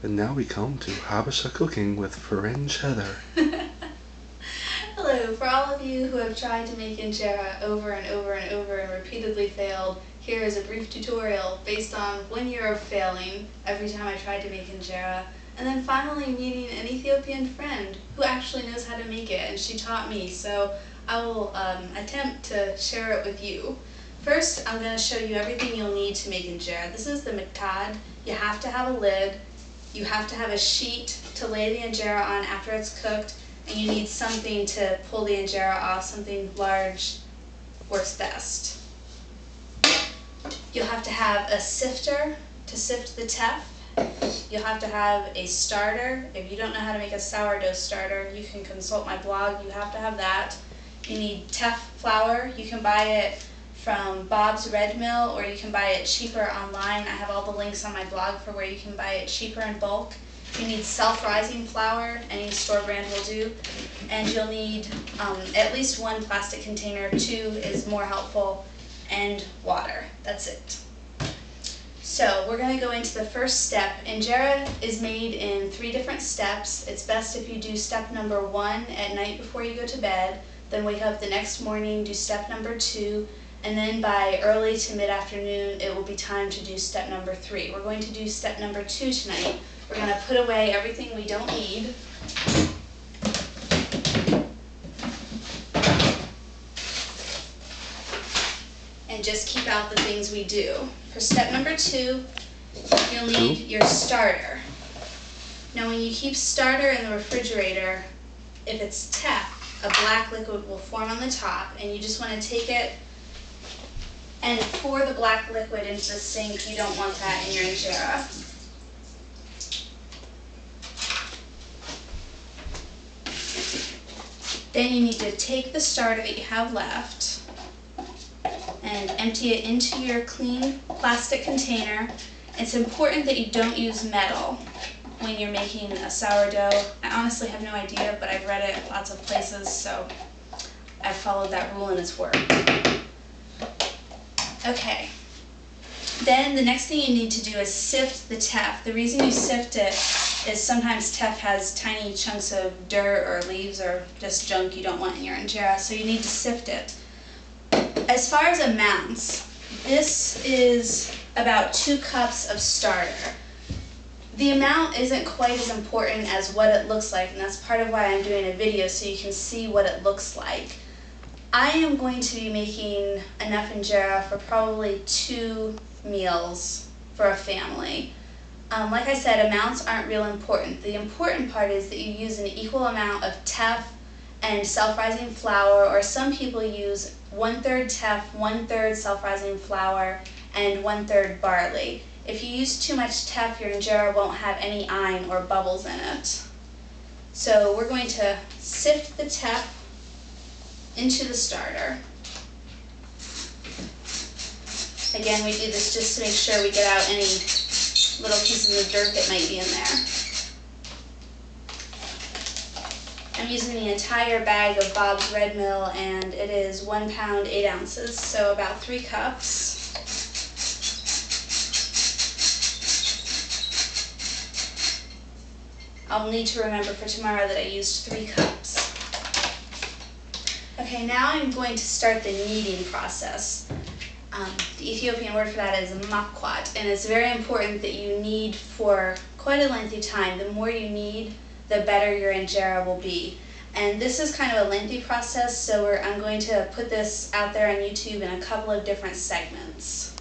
And now we come to Habesha Cooking with Fringe Heather. Hello, for all of you who have tried to make injera over and over and over and repeatedly failed, here is a brief tutorial based on 1 year of failing every time I tried to make injera, and then finally meeting an Ethiopian friend who actually knows how to make it, and she taught me, so I will attempt to share it with you. First, I'm going to show you everything you'll need to make injera. This is the miktad. You have to have a lid. You have to have a sheet to lay the injera on after it's cooked, and you need something to pull the injera off, something large works best. You'll have to have a sifter to sift the teff. You'll have to have a starter. If you don't know how to make a sourdough starter, you can consult my blog. You have to have that. You need teff flour. You can buy it from Bob's Red Mill, or you can buy it cheaper online. I have all the links on my blog for where you can buy it cheaper in bulk. You need self-rising flour, any store brand will do, and you'll need at least 1 plastic container, 2 is more helpful, and water. That's it. So we're going to go into the first step. Injera is made in 3 different steps. It's best if you do step number 1 at night before you go to bed, then wake up the next morning, do step number 2, and then by early to mid-afternoon it will be time to do step number 3. We're going to do step number 2 tonight. We're going to put away everything we don't need. And just keep out the things we do. For step number 2, you'll need your starter. Now when you keep starter in the refrigerator, if it's teff, a black liquid will form on the top, and you just want to take it and pour the black liquid into the sink. You don't want that in your injera. Then you need to take the starter that you have left and empty it into your clean plastic container. It's important that you don't use metal when you're making a sourdough. I honestly have no idea, but I've read it lots of places, so I've followed that rule and it's worked. Okay. Then the next thing you need to do is sift the teff. The reason you sift it is sometimes teff has tiny chunks of dirt or leaves or just junk you don't want in your injera, so you need to sift it. As far as amounts, this is about 2 cups of starter. The amount isn't quite as important as what it looks like, and that's part of why I'm doing a video so you can see what it looks like. I am going to be making enough injera for probably 2 meals for a family. Like I said, amounts aren't real important. The important part is that you use an equal amount of teff and self-rising flour, or some people use 1/3 teff, 1/3 self-rising flour, and 1/3 barley. If you use too much teff, your injera won't have any ayn or bubbles in it. So we're going to sift the teff into the starter. Again, we do this just to make sure we get out any little pieces of dirt that might be in there. I'm using the entire bag of Bob's Red Mill, and it is 1 pound 8 ounces, so about 3 cups. I'll need to remember for tomorrow that I used 3 cups. Okay, now I'm going to start the kneading process. The Ethiopian word for that is makwat, and it's very important that you knead for quite a lengthy time. The more you knead, the better your injera will be. And this is kind of a lengthy process, so I'm going to put this out there on YouTube in a couple of different segments.